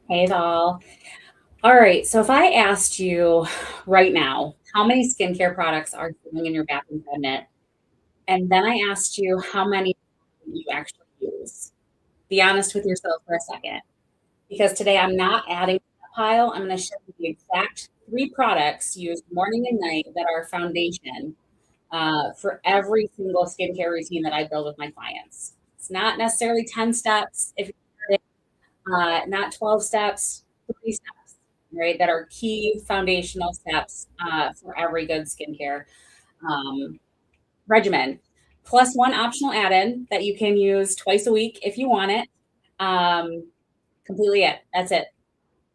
Hey, doll. All right. So if I asked you right now, how many skincare products are sitting in your bathroom cabinet? And then I asked you how many you actually use. Be honest with yourself for a second. Because today I'm not adding to that pile. I'm going to show you the exact three products used morning and night that are foundation for every single skincare routine that I build with my clients. It's not necessarily 10 steps. If you're not 12 steps, 3 steps, right? That are key foundational steps for every good skincare um, regimen. Plus one optional add in that you can use twice a week if you want it. Um, Completely it. That's it.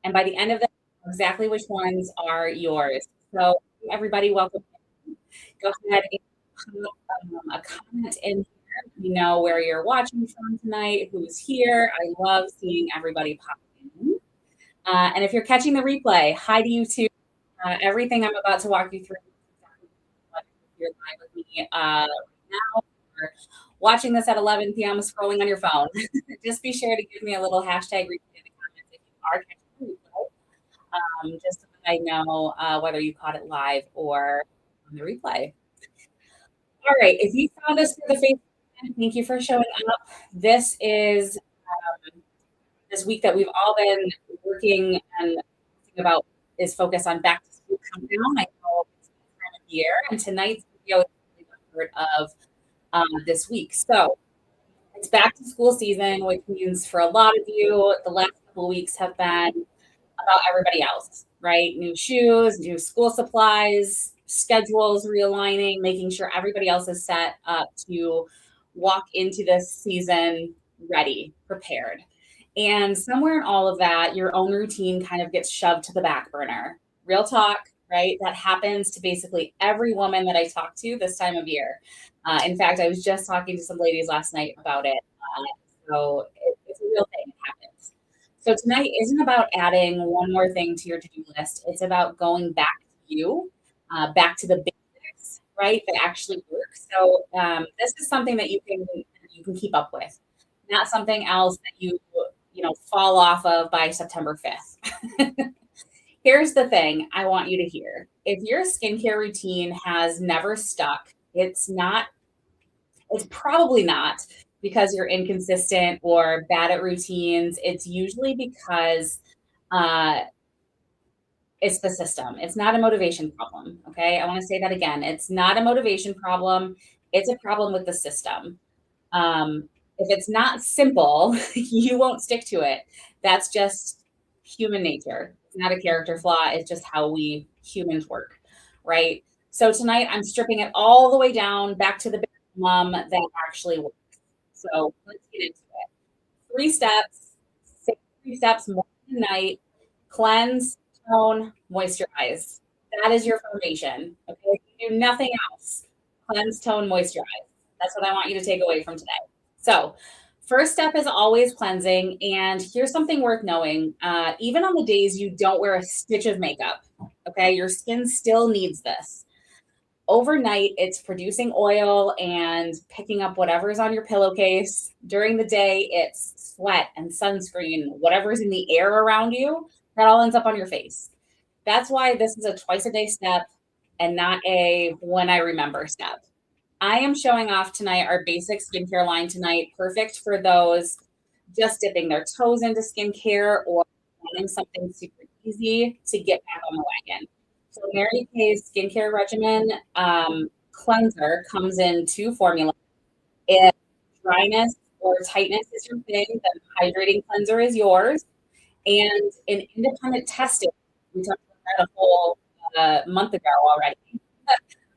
And by the end of that, exactly which ones are yours. So, everybody, welcome. Go ahead and put a comment in here. We know where you're watching from tonight, who's here. I love seeing everybody pop in. And if you're catching the replay, hi to you too. Everything I'm about to walk you through if you're live with me now or watching this at 11 p.m. scrolling on your phone. Just be sure to give me a little hashtag replay in the comments if you are catching the replay, just so that I know whether you caught it live or on the replay. All right, if you found us through the Facebook, thank you for showing up. This is this week that we've all been working and thinking about is focused on back to school countdown. I know it's the time of year, and tonight's video is really the part of this week. So it's back to school season, which means for a lot of you, the last couple of weeks have been about everybody else, right? New shoes, new school supplies, schedules realigning, making sure everybody else is set up to walk into this season ready, prepared. And somewhere in all of that, your own routine kind of gets shoved to the back burner. Real talk, right? That happens to basically every woman that I talk to this time of year. In fact, I was just talking to some ladies last night about it. It's a real thing. It happens. So tonight isn't about adding one more thing to your to-do list. It's about going back to you, back to the basics, right? That actually work. So this is something that you can keep up with, not something else that you fall off of by September 5th. Here's the thing I want you to hear. If your skincare routine has never stuck, it's probably not because you're inconsistent or bad at routines. It's usually because uh, it's the system. It's not a motivation problem. Okay. I want to say that again. It's not a motivation problem. It's a problem with the system. If it's not simple, you won't stick to it. That's just human nature. It's not a character flaw. It's just how we humans work, right? So tonight I'm stripping it all the way down back to the minimum that actually works. So let's get into it. 3 steps, six 3 steps, morning and night, cleanse, tone, moisturize. That is your foundation. Okay. You do nothing else. Cleanse, tone, moisturize. That's what I want you to take away from today. So, first step is always cleansing. And here's something worth knowing even on the days you don't wear a stitch of makeup, okay, your skin still needs this. Overnight, it's producing oil and picking up whatever's on your pillowcase. During the day, it's sweat and sunscreen, whatever's in the air around you, that all ends up on your face. That's why this is a twice a day step and not a when I remember step. I am showing off tonight our basic skincare line tonight, perfect for those just dipping their toes into skincare or wanting something super easy to get back on the wagon. So Mary Kay's skincare regimen cleanser comes in two formulas. If dryness or tightness is your thing, then hydrating cleanser is yours. And in independent testing, we talked about that a whole month ago already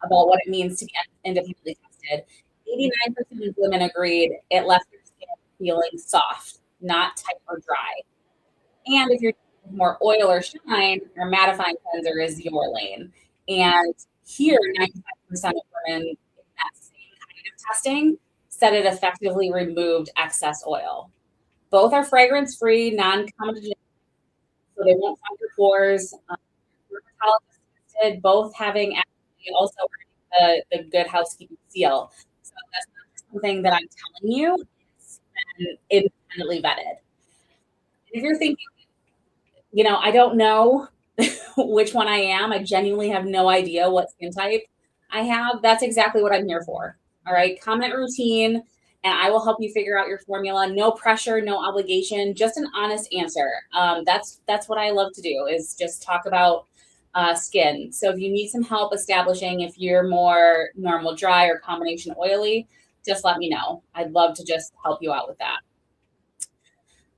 about what it means to be independently tested. 89% of women agreed it left their skin feeling soft, not tight or dry. And if you're more oil or shine, your mattifying cleanser is your lane. And here, 95% of women in that same kind of testing said it effectively removed excess oil. Both are fragrance free, non comedogenic, so they won't clog your pores. Dermatologist tested, both having actually also the Good Housekeeping seal. So that's not just something that I'm telling you, it's been independently vetted. If you're thinking, I don't know which one I am. I genuinely have no idea what skin type I have. That's exactly what I'm here for. All right. Comment routine, and I will help you figure out your formula. No pressure, no obligation, just an honest answer. That's what I love to do is just talk about skin. So if you need some help establishing if you're more normal dry or combination oily, just let me know. I'd love to just help you out with that.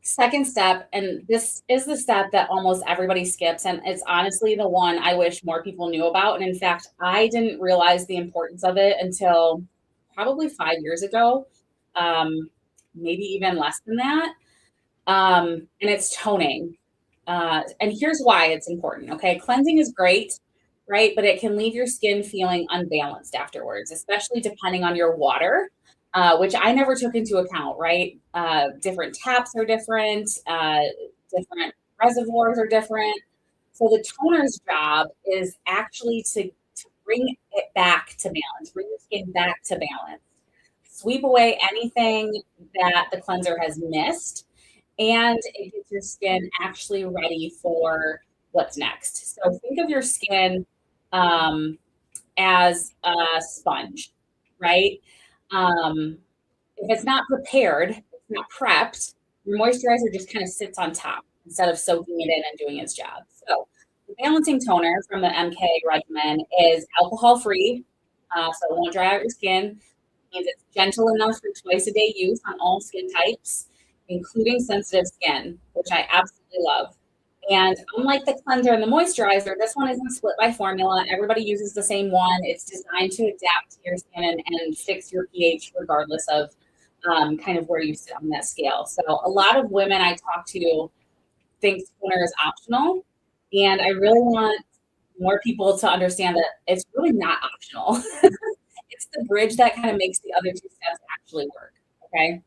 Second step, and this is the step that almost everybody skips, and it's honestly the one I wish more people knew about. And in fact, I didn't realize the importance of it until probably 5 years ago, um, maybe even less than that. And it's toning. And here's why it's important. Okay. Cleansing is great, right? But it can leave your skin feeling unbalanced afterwards, especially depending on your water, which I never took into account, right? Different taps are different, different reservoirs are different. So the toner's job is actually to bring it back to balance, bring your skin back to balance, sweep away anything that the cleanser has missed, and it gets your skin actually ready for what's next. So think of your skin um, as a sponge, right? Um, if it's not prepared, it's not prepped, your moisturizer just kind of sits on top instead of soaking it in and doing its job. So the balancing toner from the MK regimen is alcohol free, so it won't dry out your skin. Means it's gentle enough for twice a day use on all skin types, including sensitive skin, which I absolutely love. And unlike the cleanser and the moisturizer, this one isn't split by formula. Everybody uses the same one. It's designed to adapt to your skin and fix your pH regardless of kind of where you sit on that scale. So a lot of women I talk to think toner is optional. And I really want more people to understand that it's really not optional. It's the bridge that kind of makes the other two steps actually work. Okay.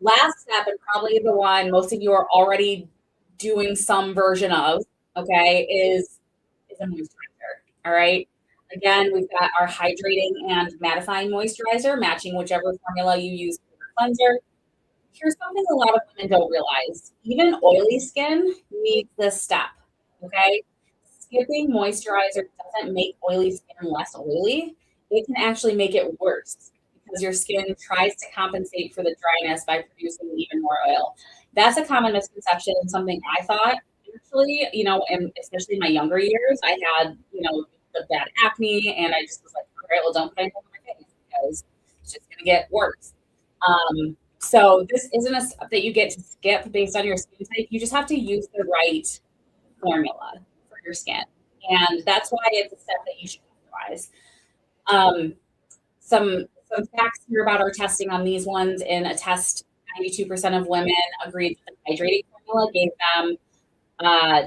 Last step, and probably the one most of you are already doing some version of, okay, is a moisturizer. All right. Again, we've got our hydrating and mattifying moisturizer, matching whichever formula you use for your cleanser. Here's something a lot of women don't realize. Even oily skin needs this step. Okay. Skipping moisturizer doesn't make oily skin less oily. It can actually make it worse because your skin tries to compensate for the dryness by producing even more oil. That's a common misconception and something I thought actually, and especially in my younger years, I had, the bad acne and I just was like, all right, well, don't put anything on my face because it's just going to get worse. So this isn't a step that you get to skip based on your skin type. You just have to use the right formula for your skin. And that's why it's a step that you should utilize. Um, some facts here about our testing on these ones. In a test, 92% of women agreed that the hydrating formula gave them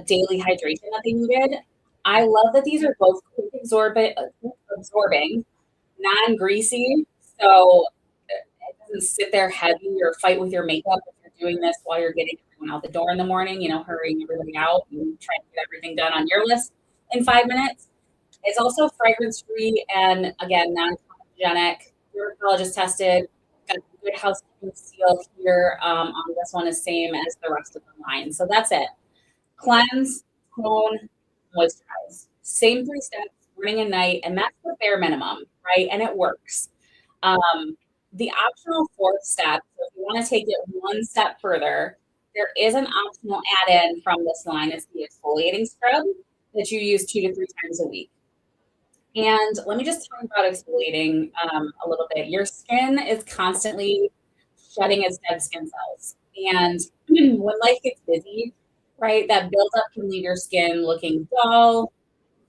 daily hydration that they needed. I love that these are both quick absorbing, non-greasy. So it doesn't sit there heavy or fight with your makeup if you're doing this while you're getting everyone out the door in the morning, hurrying everybody out and trying to get everything done on your list in 5 minutes. It's also fragrance free and again, non-comedogenic, dermatologist tested, got a good housekeeping seal here on this one is same as the rest of the line. So that's it. Cleanse, tone, moisturize. Same 3 steps, morning and night, and that's the bare minimum, right? And it works. The optional fourth step, so if you want to take it one step further, there is an optional add-in from this line. It's the exfoliating scrub that you use 2 to 3 times a week. And let me just talk about exfoliating a little bit. Your skin is constantly shedding its dead skin cells. And when life gets busy, right, that buildup can leave your skin looking dull,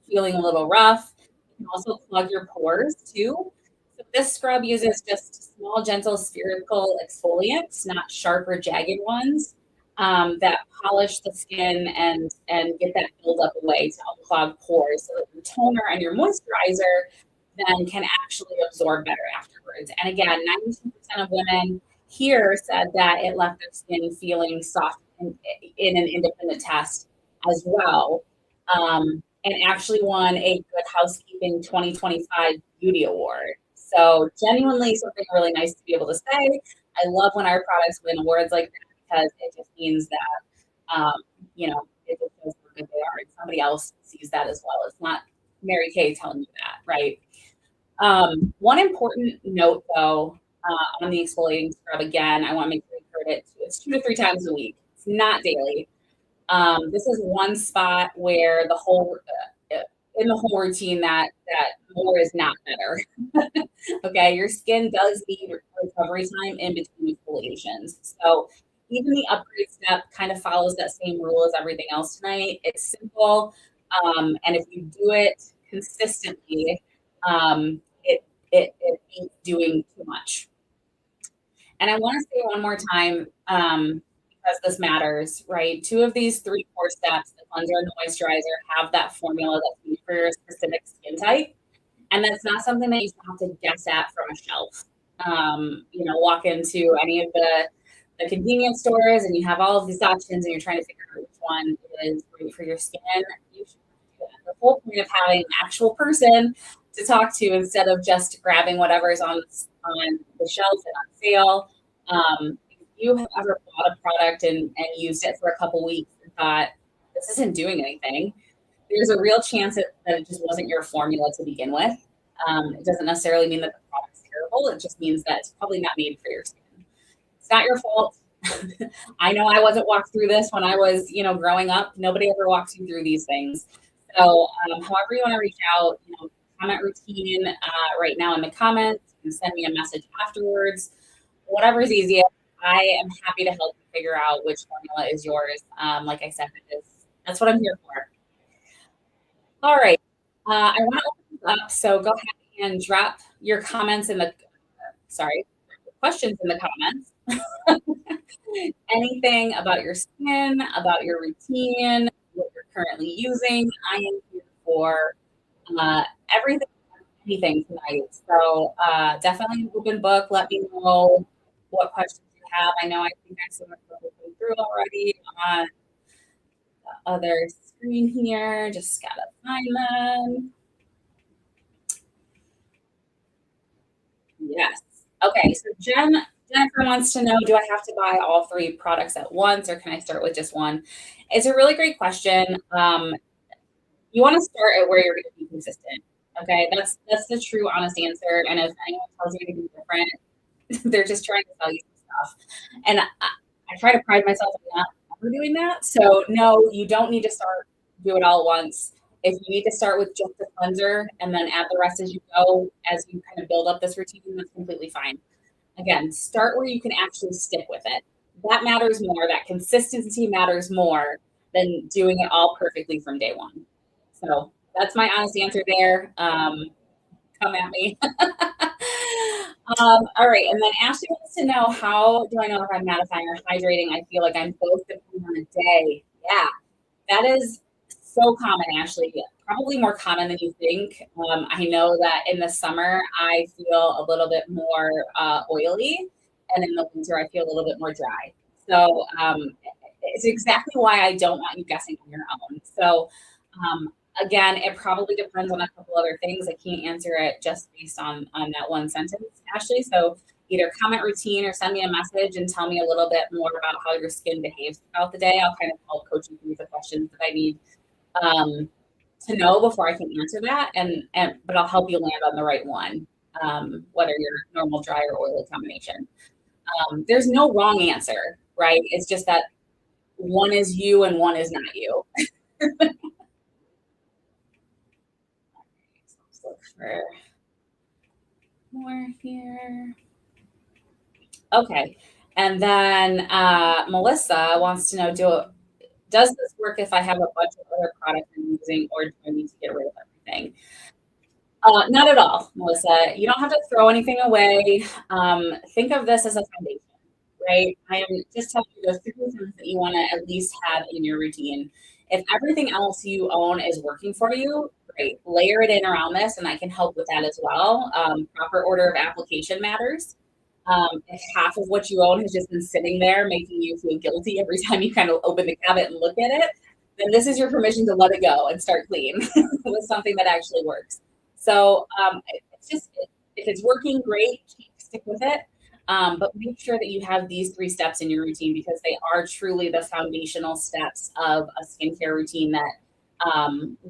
feeling a little rough. It can also plug your pores too. So this scrub uses just small, gentle, spherical exfoliants, not sharp or jagged ones, that polish the skin and get that buildup away to unclog pores, so that your toner and your moisturizer then can actually absorb better afterwards. And again, 92% of women here said that it left their skin feeling soft in an independent test as well. And actually won a Good Housekeeping 2025 Beauty Award. So genuinely something really nice to be able to say. I love when our products win awards like that because it just means that um, it just shows how good they are, and somebody else sees that as well. It's not Mary Kay telling you that, right? One important note, though, on the exfoliating scrub, again, I want to make sure you heard it. It's 2 to 3 times a week. It's not daily. This is one spot where the whole in the whole routine that more is not better. Okay, your skin does need recovery time in between exfoliations. So even the upgrade step kind of follows that same rule as everything else tonight. It's simple, and if you do it consistently, it beats doing too much. And I want to say one more time, because this matters, right? Two of these three core steps, the cleanser and the moisturizer, have that formula that's made for your specific skin type. And that's not something that you have to guess at from a shelf. Walk into any of the convenience stores and you have all of these options and you're trying to figure out which one is great for your skin. You should do that. The whole point of having an actual person to talk to instead of just grabbing whatever's on the shelf and on sale. If you have ever bought a product and used it for a couple weeks and thought, this isn't doing anything, there's a real chance that it just wasn't your formula to begin with. It doesn't necessarily mean that the product's terrible. It just means that it's probably not made for your skin. It's not your fault. I know I wasn't walked through this when I was, growing up. Nobody ever walks you through these things. So, however you want to reach out, comment routine right now in the comments. You can send me a message afterwards. Whatever's easiest. I am happy to help you figure out which formula is yours. Like I said, that's what I'm here for. All right. I want to open this up. So go ahead and drop your comments sorry, questions in the comments. Anything about your skin, about your routine, what you're currently using. I am here for uh, everything, anything tonight. So definitely an open book. Let me know what questions you have. I think I saw them through already on the other screen here. Just gotta find them. Yes. Okay. So Jennifer wants to know, do I have to buy all three products at once or can I start with just one? It's a really great question. You want to start at where you're going to be consistent. Okay. That's the true honest answer. And if anyone tells you anything different, they're just trying to sell you stuff. And I try to pride myself on not ever doing that. So no, you don't need to do it all at once. If you need to start with just the cleanser and then add the rest as you go, as you kind of build up this routine, that's completely fine. Again, start where you can actually stick with it. That matters more. That consistency matters more than doing it all perfectly from day one. So that's my honest answer there. Come at me. All right. And then Ashley wants to know, how do I know if I'm mattifying or hydrating? I feel like I'm both depending on the day. Yeah, that is so common, Ashley. Probably more common than you think. I know that in the summer, I feel a little bit more oily, and in the winter, I feel a little bit more dry. So it's exactly why I don't want you guessing on your own. So again, it probably depends on a couple other things. I can't answer it just based on that one sentence, Ashley. So either comment routine or send me a message and tell me a little bit more about how your skin behaves throughout the day. I'll kind of help coach you through the questions that I need to know before I can answer that. But I'll help you land on the right one, whether you're normal, dry, or oily combination. There's no wrong answer, right? It's just that one is you and one is not you. Let's look for more here. Okay. And then Melissa wants to know, does this work if I have a bunch of other products I'm using, or do I need to get rid of everything? Not at all, Melissa. You don't have to throw anything away. Think of this as a foundation, right? I am just telling you those three things that you want to at least have in your routine. If everything else you own is working for you, great. Layer it in around this, and I can help with that as well. Proper order of application matters. If half of what you own has just been sitting there making you feel guilty every time you kind of open the cabinet and look at it, then this is your permission to let it go and start clean with something that actually works. So it's just, if it's working, great, stick with it. But make sure that you have these 3 steps in your routine because they are truly the foundational steps of a skincare routine that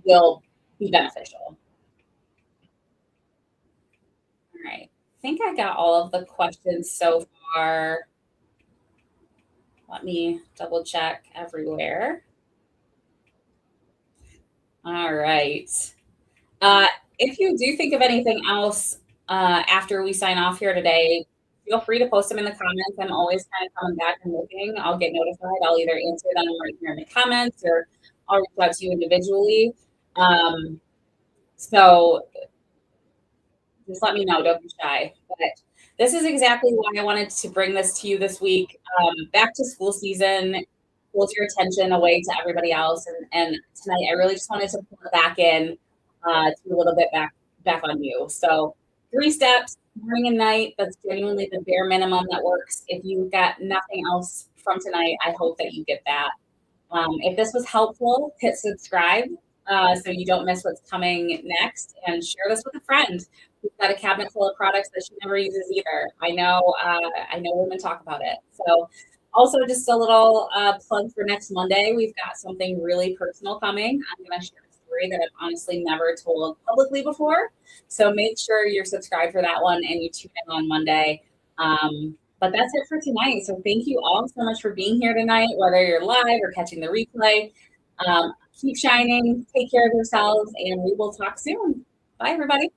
will be beneficial. All right. I think I got all of the questions so far. Let me double check everywhere. All right. Uh, if you do think of anything else after we sign off here today, feel free to post them in the comments. I'm always kind of coming back and looking. I'll get notified. I'll either answer them right here in the comments or I'll reach out to you individually. Um, so just let me know. Don't be shy. But this is exactly why I wanted to bring this to you this week. Back to school season pulls your attention away to everybody else, and tonight I really just wanted to pull it back in to a little bit back on you. So 3 steps, morning and night. That's genuinely the bare minimum that works. If you got nothing else from tonight, I hope that you get that. If this was helpful, hit subscribe so you don't miss what's coming next, and share this with a friend who's got a cabinet full of products that she never uses either. I know women talk about it. So, also just a little plug for next Monday. We've got something really personal coming. I'm going to share a story that I've honestly never told publicly before. So make sure you're subscribed for that one and you tune in on Monday. But that's it for tonight. So thank you all so much for being here tonight, whether you're live or catching the replay. Keep shining, take care of yourselves, and we will talk soon. Bye, everybody.